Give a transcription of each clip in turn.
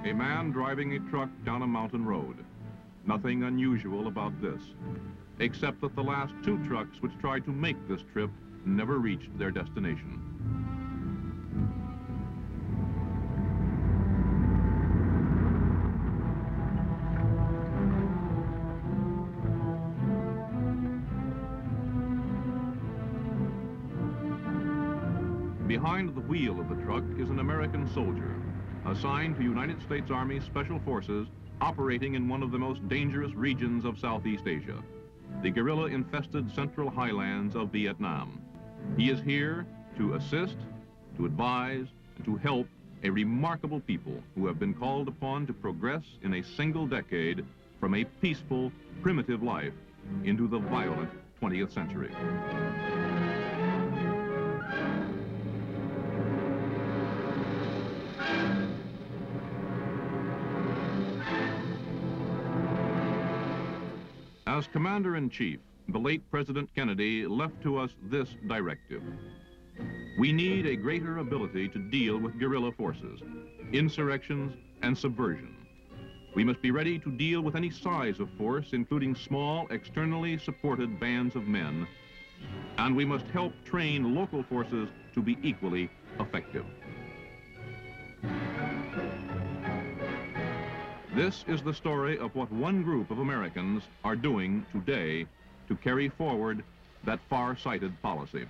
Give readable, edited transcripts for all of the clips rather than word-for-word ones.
A man driving a truck down a mountain road. Nothing unusual about this, except that the last two trucks which tried to make this trip never reached their destination. Behind the wheel of the truck is an American soldier, assigned to United States Army Special Forces operating in one of the most dangerous regions of Southeast Asia, the guerrilla-infested central highlands of Vietnam. He is here to assist, to advise, and to help a remarkable people who have been called upon to progress in a single decade from a peaceful, primitive life into the violent 20th century. As Commander-in-Chief, the late President Kennedy left to us this directive. We need a greater ability to deal with guerrilla forces, insurrections, and subversion. We must be ready to deal with any size of force, including small, externally supported bands of men, and we must help train local forces to be equally effective. This is the story of what one group of Americans are doing today to carry forward that far-sighted policy.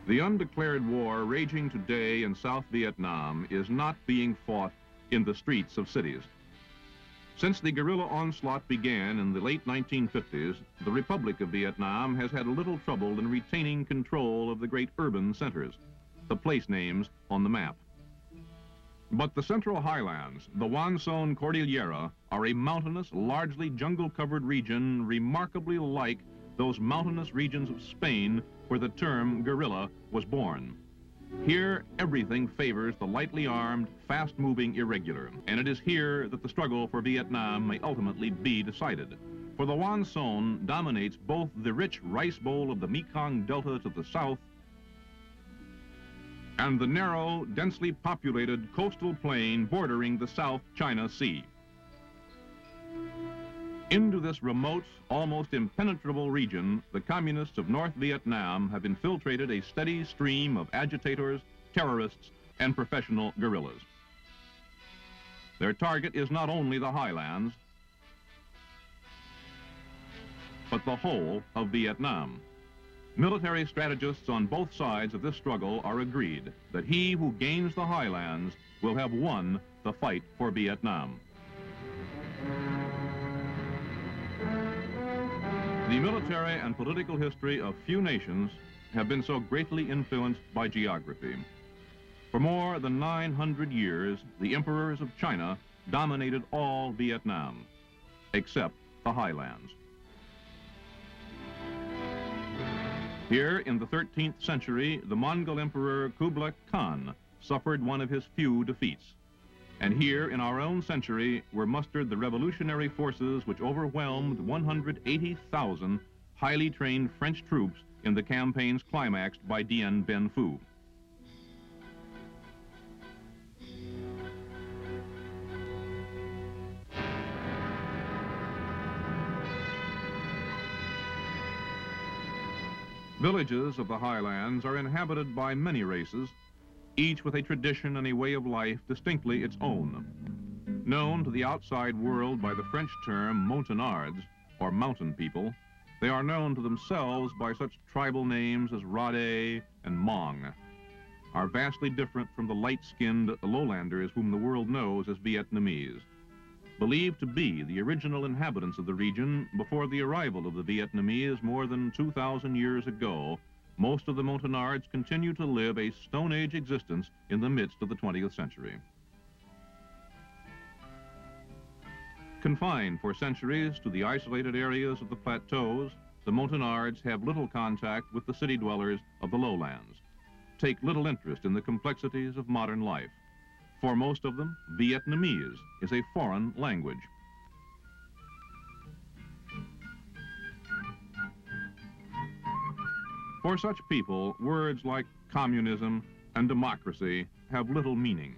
The undeclared war raging today in South Vietnam is not being fought in the streets of cities. Since the guerrilla onslaught began in the late 1950s, the Republic of Vietnam has had little trouble in retaining control of the great urban centers, the place names on the map. But the Central Highlands, the Van Son Cordillera, are a mountainous, largely jungle-covered region remarkably like those mountainous regions of Spain where the term guerrilla was born. Here, everything favors the lightly armed, fast-moving irregular, and it is here that the struggle for Vietnam may ultimately be decided. For the Van Son dominates both the rich rice bowl of the Mekong Delta to the south and the narrow, densely populated coastal plain bordering the South China Sea. Into this remote, almost impenetrable region, the communists of North Vietnam have infiltrated a steady stream of agitators, terrorists, and professional guerrillas. Their target is not only the highlands, but the whole of Vietnam. Military strategists on both sides of this struggle are agreed that he who gains the highlands will have won the fight for Vietnam. The military and political history of few nations have been so greatly influenced by geography. For more than 900 years, the emperors of China dominated all Vietnam, except the highlands. Here in the 13th century, the Mongol Emperor Kublai Khan suffered one of his few defeats. And here in our own century were mustered the revolutionary forces which overwhelmed 180,000 highly trained French troops in the campaigns climaxed by Dien Bien Phu. Villages of the highlands are inhabited by many races, each with a tradition and a way of life distinctly its own. Known to the outside world by the French term Montagnards, or mountain people, they are known to themselves by such tribal names as Rade and Hmong, are vastly different from the light-skinned lowlanders whom the world knows as Vietnamese. Believed to be the original inhabitants of the region before the arrival of the Vietnamese more than 2,000 years ago, most of the Montagnards continue to live a Stone Age existence in the midst of the 20th century. Confined for centuries to the isolated areas of the plateaus, the Montagnards have little contact with the city dwellers of the lowlands, take little interest in the complexities of modern life. For most of them, Vietnamese is a foreign language. For such people, words like communism and democracy have little meaning,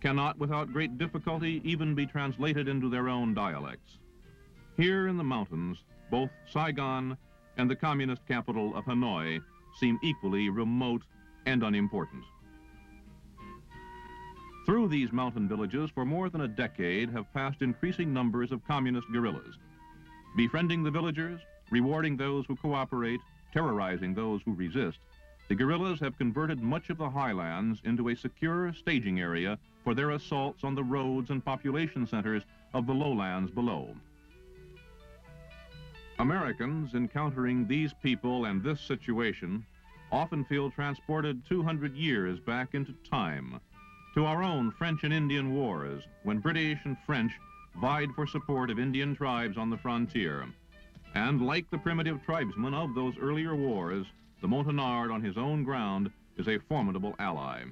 cannot without great difficulty even be translated into their own dialects. Here in the mountains, both Saigon and the communist capital of Hanoi seem equally remote and unimportant. Through these mountain villages for more than a decade have passed increasing numbers of communist guerrillas, befriending the villagers, rewarding those who cooperate, terrorizing those who resist. The guerrillas have converted much of the highlands into a secure staging area for their assaults on the roads and population centers of the lowlands below. Americans encountering these people and this situation often feel transported 200 years back into time, to our own French and Indian wars, when British and French vied for support of Indian tribes on the frontier. And like the primitive tribesmen of those earlier wars, the Montagnard on his own ground is a formidable ally.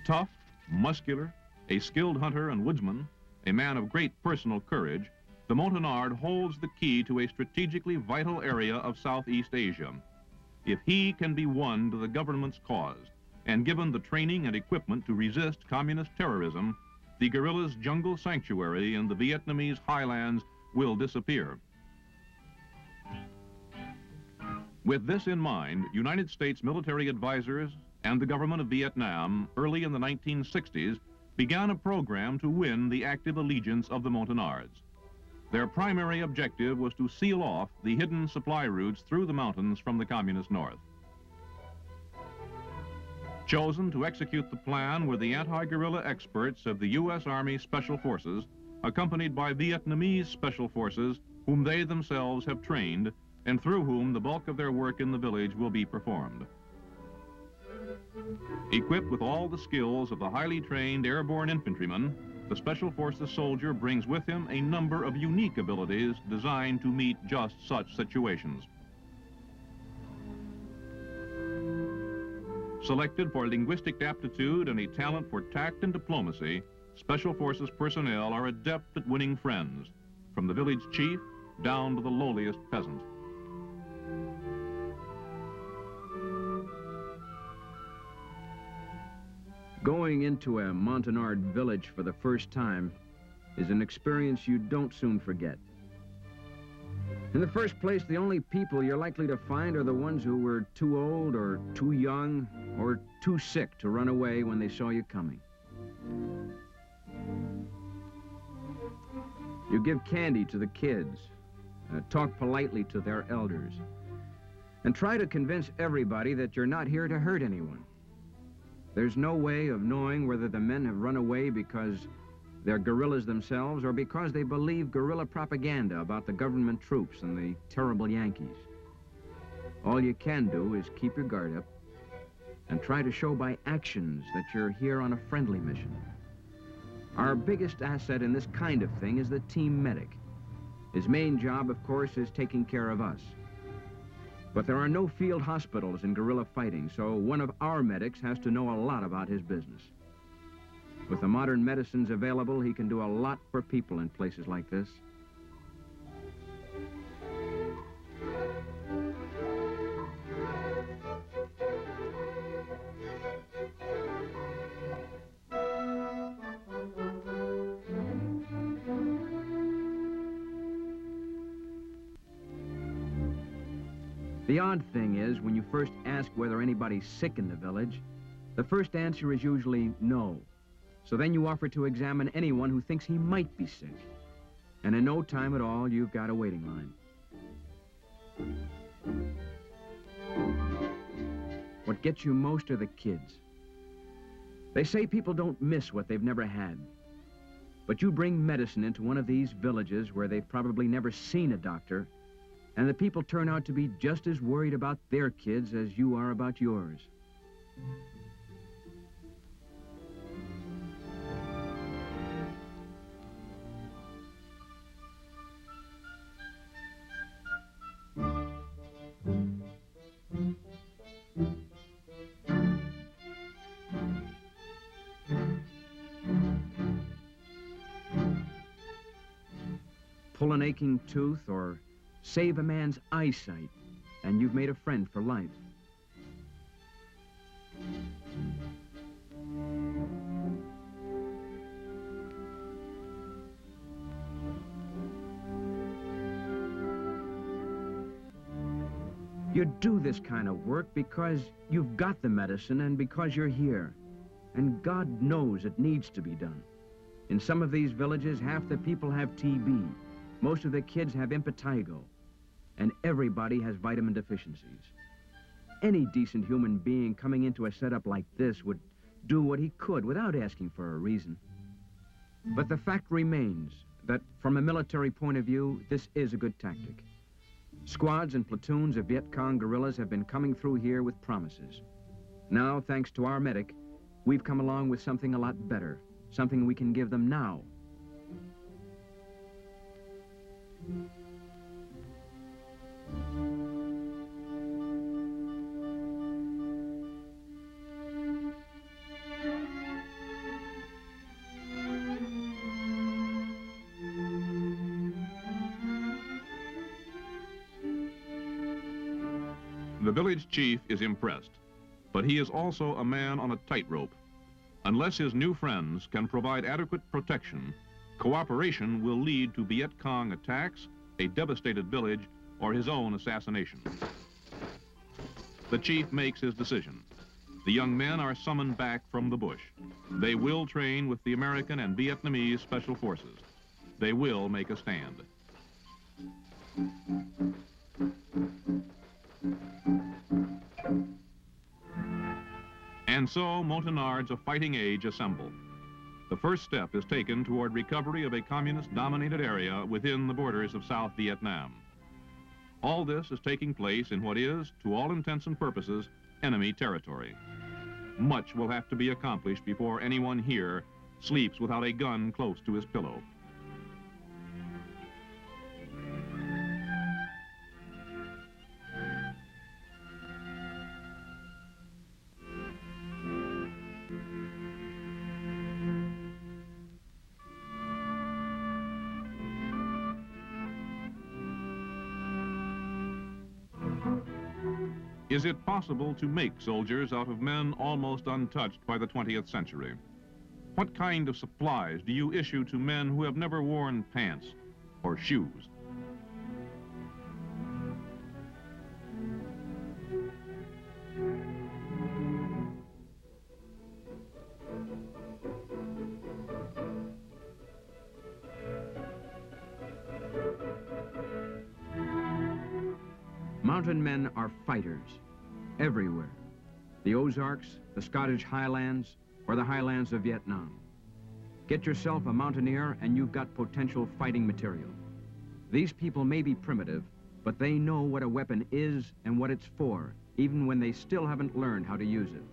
Tough, muscular, a skilled hunter and woodsman, a man of great personal courage, the Montagnard holds the key to a strategically vital area of Southeast Asia. If he can be won to the government's cause and given the training and equipment to resist communist terrorism, the guerrillas' jungle sanctuary in the Vietnamese highlands will disappear. With this in mind, United States military advisors and the government of Vietnam early in the 1960s began a program to win the active allegiance of the Montagnards. Their primary objective was to seal off the hidden supply routes through the mountains from the communist north. Chosen to execute the plan were the anti-guerrilla experts of the U.S. Army Special Forces, accompanied by Vietnamese Special Forces, whom they themselves have trained, and through whom the bulk of their work in the village will be performed. Equipped with all the skills of the highly trained airborne infantryman, the Special Forces soldier brings with him a number of unique abilities designed to meet just such situations. Selected for linguistic aptitude and a talent for tact and diplomacy, Special Forces personnel are adept at winning friends, from the village chief down to the lowliest peasant. Going into a Montagnard village for the first time is an experience you don't soon forget. In the first place, the only people you're likely to find are the ones who were too old or too young or too sick to run away when they saw you coming. You give candy to the kids, talk politely to their elders, and try to convince everybody that you're not here to hurt anyone. There's no way of knowing whether the men have run away because they're guerrillas themselves or because they believe guerrilla propaganda about the government troops and the terrible Yankees. All you can do is keep your guard up and try to show by actions that you're here on a friendly mission. Our biggest asset in this kind of thing is the team medic. His main job, of course, is taking care of us. But there are no field hospitals in guerrilla fighting, so one of our medics has to know a lot about his business. With the modern medicines available, he can do a lot for people in places like this. The odd thing is, when you first ask whether anybody's sick in the village, The first answer is usually no. So then you offer to examine anyone who thinks he might be sick. And in no time at all, you've got a waiting line. What gets you most are the kids. They say people don't miss what they've never had. But you bring medicine into one of these villages where they've probably never seen a doctor, and the people turn out to be just as worried about their kids as you are about yours. Pull an aching tooth or save a man's eyesight, and you've made a friend for life. You do this kind of work because you've got the medicine and because you're here. And God knows it needs to be done. In some of these villages, half the people have TB. Most of the kids have impetigo. And everybody has vitamin deficiencies. Any decent human being coming into a setup like this would do what he could without asking for a reason. But the fact remains that from a military point of view, this is a good tactic. Squads and platoons of Viet Cong guerrillas have been coming through here with promises. Now, thanks to our medic, we've come along with something a lot better, something we can give them now. The village chief is impressed, but he is also a man on a tightrope. Unless his new friends can provide adequate protection, cooperation will lead to Viet Cong attacks, a devastated village, or his own assassination. The chief makes his decision. The young men are summoned back from the bush. They will train with the American and Vietnamese special forces. They will make a stand. And so Montagnards of fighting age assemble. The first step is taken toward recovery of a communist-dominated area within the borders of South Vietnam. All this is taking place in what is, to all intents and purposes, enemy territory. Much will have to be accomplished before anyone here sleeps without a gun close to his pillow. Is it possible to make soldiers out of men almost untouched by the 20th century? What kind of supplies do you issue to men who have never worn pants or shoes? Mountain men are fighters, everywhere. The Ozarks, the Scottish Highlands, or the Highlands of Vietnam. Get yourself a mountaineer and you've got potential fighting material. These people may be primitive, but they know what a weapon is and what it's for, even when they still haven't learned how to use it.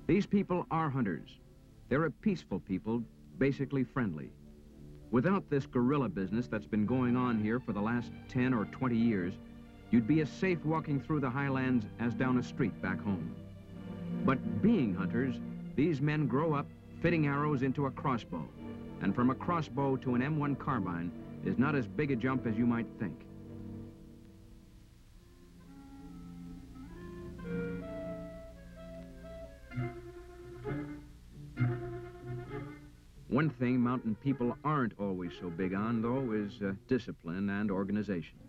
These people are hunters. They're a peaceful people, basically friendly. Without this guerrilla business that's been going on here for the last 10 or 20 years, you'd be as safe walking through the highlands as down a street back home. But being hunters, these men grow up fitting arrows into a crossbow. And from a crossbow to an M1 carbine is not as big a jump as you might think. One thing mountain people aren't always so big on, though, is discipline and organization.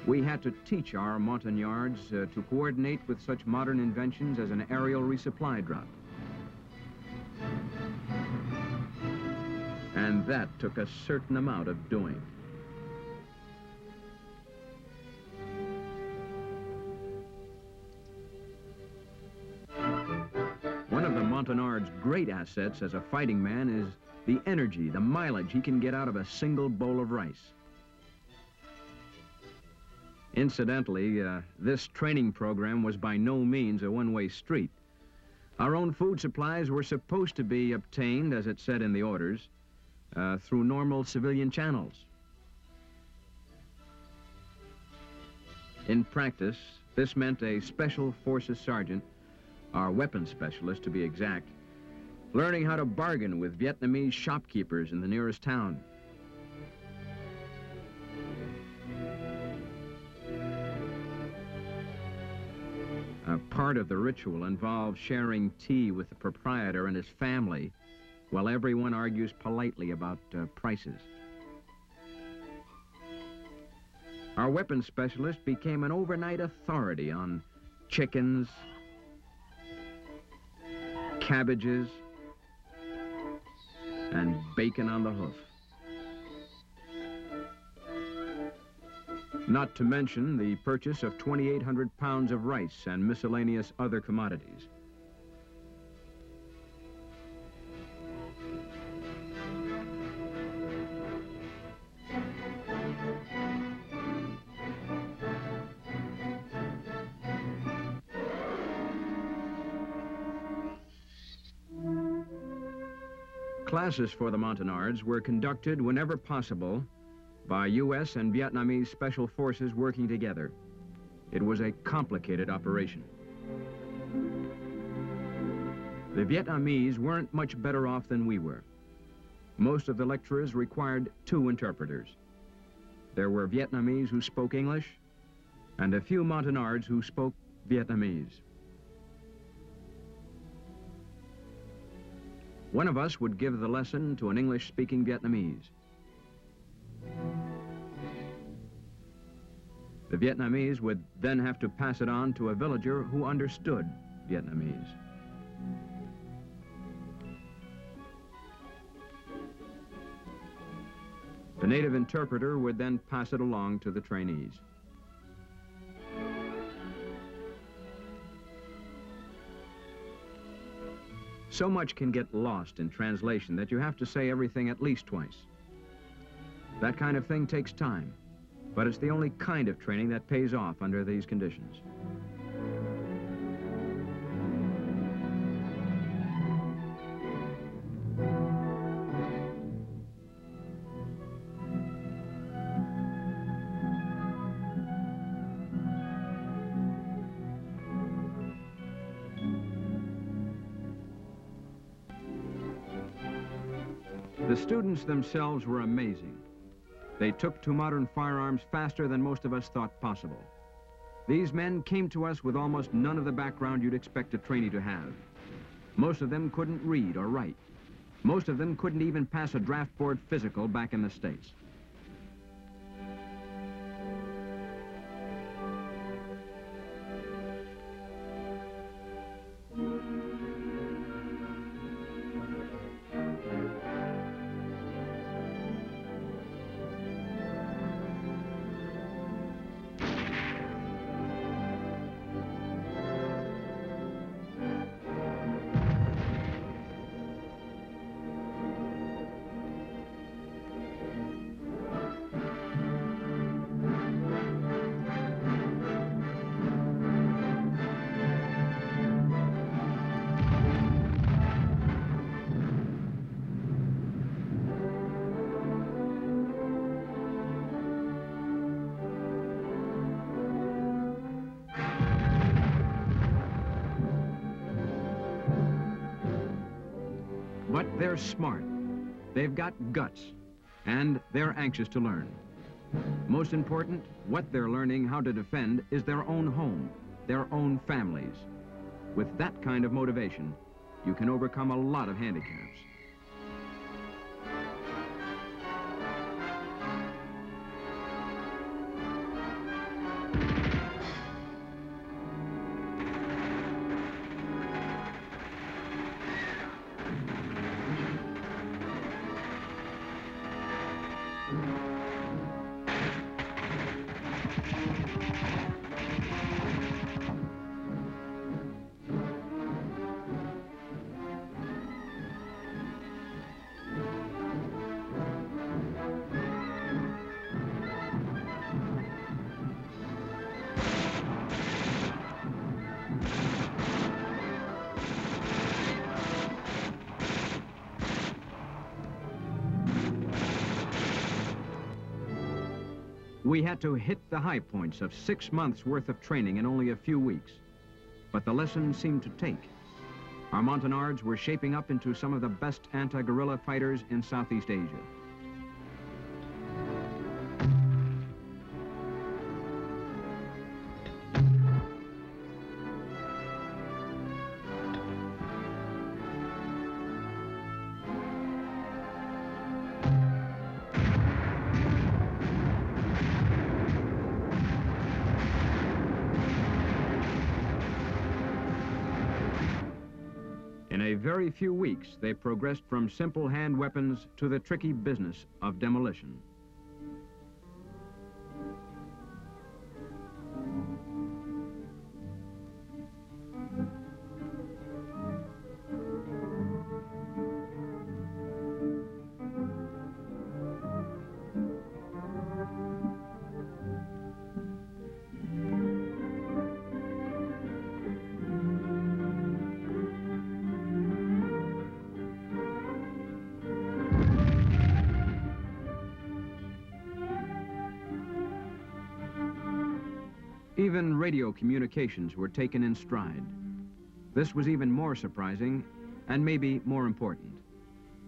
We had to teach our Montagnards to coordinate with such modern inventions as an aerial resupply drop. And that took a certain amount of doing. One of the Montagnard's great assets as a fighting man is the energy, the mileage he can get out of a single bowl of rice. Incidentally, this training program was by no means a one-way street. Our own food supplies were supposed to be obtained, as it said in the orders, through normal civilian channels. In practice, this meant a Special Forces sergeant, our weapons specialist to be exact, learning how to bargain with Vietnamese shopkeepers in the nearest town. A part of the ritual involves sharing tea with the proprietor and his family while everyone argues politely about prices. Our weapons specialist became an overnight authority on chickens, cabbages, and bacon on the hoof. Not to mention the purchase of 2,800 pounds of rice and miscellaneous other commodities. Classes for the Montagnards were conducted whenever possible by U.S. and Vietnamese special forces working together. It was a complicated operation. The Vietnamese weren't much better off than we were. Most of the lecturers required 2 interpreters. There were Vietnamese who spoke English, and a few Montagnards who spoke Vietnamese. One of us would give the lesson to an English-speaking Vietnamese. The Vietnamese would then have to pass it on to a villager who understood Vietnamese. The native interpreter would then pass it along to the trainees. So much can get lost in translation that you have to say everything at least twice. That kind of thing takes time, but it's the only kind of training that pays off under these conditions. The students themselves were amazing. They took to modern firearms faster than most of us thought possible. These men came to us with almost none of the background you'd expect a trainee to have. Most of them couldn't read or write. Most of them couldn't even pass a draft board physical back in the States. But they're smart, they've got guts, and they're anxious to learn. Most important, what they're learning how to defend is their own home, their own families. With that kind of motivation, you can overcome a lot of handicaps. We had to hit the high points of 6 months' worth of training in only a few weeks. But the lesson seemed to take. Our Montagnards were shaping up into some of the best anti-guerrilla fighters in Southeast Asia. In a very few weeks, they progressed from simple hand weapons to the tricky business of demolition. Even radio communications were taken in stride. This was even more surprising and maybe more important.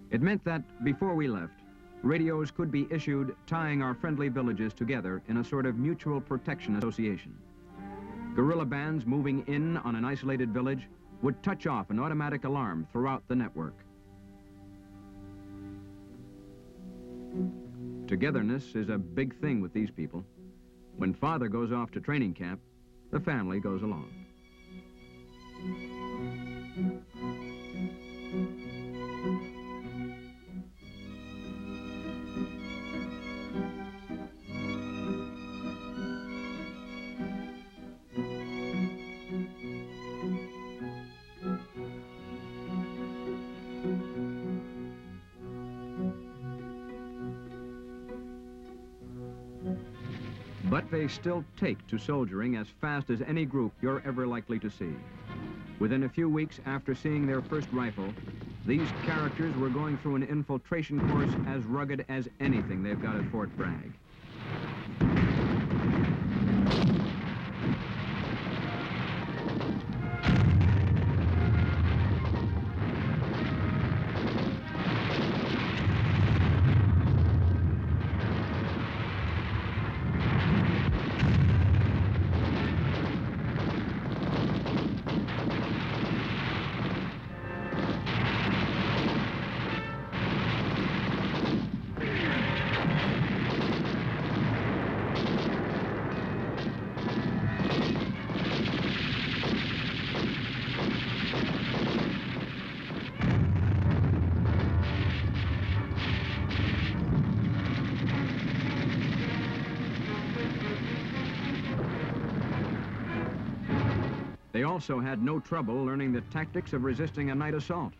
It meant that before we left, radios could be issued tying our friendly villages together in a sort of mutual protection association. Guerrilla bands moving in on an isolated village would touch off an automatic alarm throughout the network. Togetherness is a big thing with these people. When father goes off to training camp, the family goes along. But they still take to soldiering as fast as any group you're ever likely to see. Within a few weeks after seeing their first rifle, these characters were going through an infiltration course as rugged as anything they've got at Fort Bragg. They also had no trouble learning the tactics of resisting a night assault.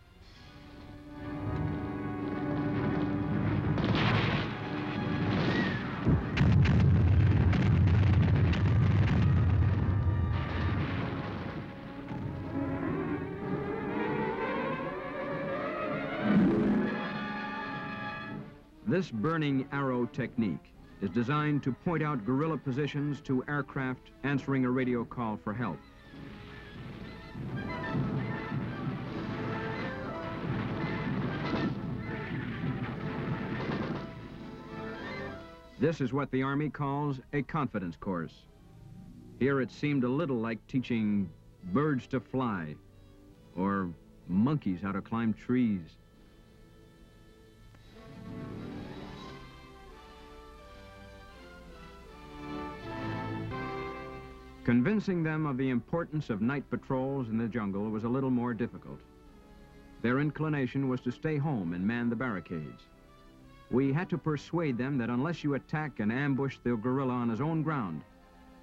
This burning arrow technique is designed to point out guerrilla positions to aircraft answering a radio call for help. This is what the Army calls a confidence course. Here it seemed a little like teaching birds to fly or monkeys how to climb trees. Convincing them of the importance of night patrols in the jungle was a little more difficult. Their inclination was to stay home and man the barricades. We had to persuade them that unless you attack and ambush the guerrilla on his own ground,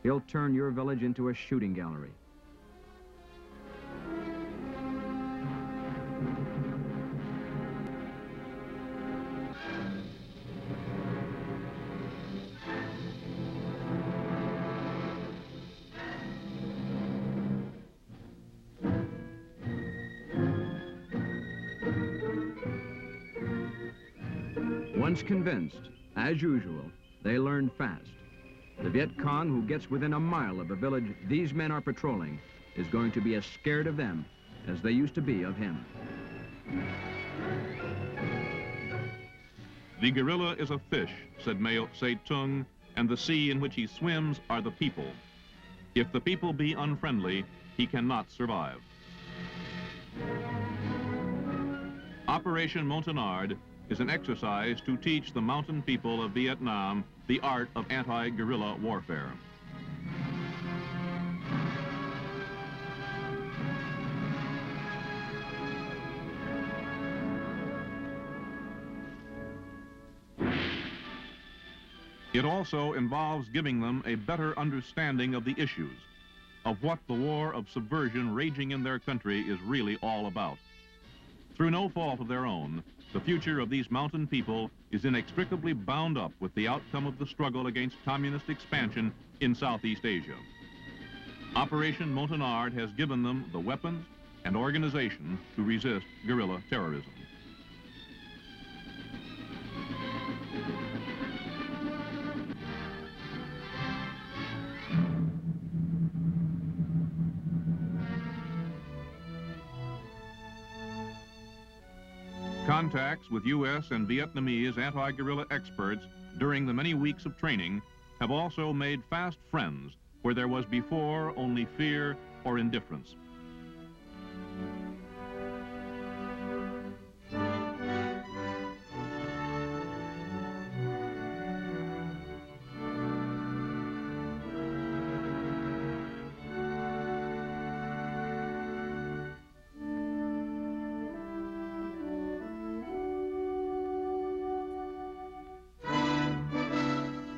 he'll turn your village into a shooting gallery. Once convinced, as usual, they learned fast. The Viet Cong who gets within a mile of a village these men are patrolling is going to be as scared of them as they used to be of him. The guerrilla is a fish, said Mao Zedong, and the sea in which he swims are the people. If the people be unfriendly, he cannot survive. Operation Montagnard is an exercise to teach the mountain people of Vietnam the art of anti-guerrilla warfare. It also involves giving them a better understanding of the issues, of what the war of subversion raging in their country is really all about. Through no fault of their own, the future of these mountain people is inextricably bound up with the outcome of the struggle against communist expansion in Southeast Asia. Operation Montagnard has given them the weapons and organization to resist guerrilla terrorism. Contacts with U.S. and Vietnamese anti-guerrilla experts during the many weeks of training have also made fast friends where there was before only fear or indifference.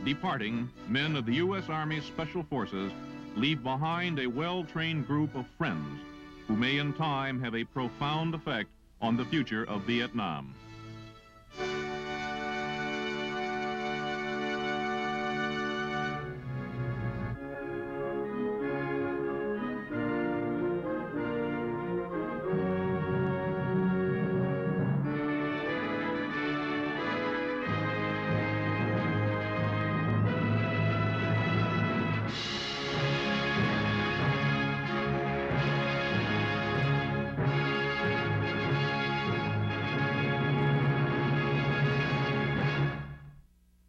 Departing, men of the U.S. Army Special Forces leave behind a well-trained group of friends who may in time have a profound effect on the future of Vietnam.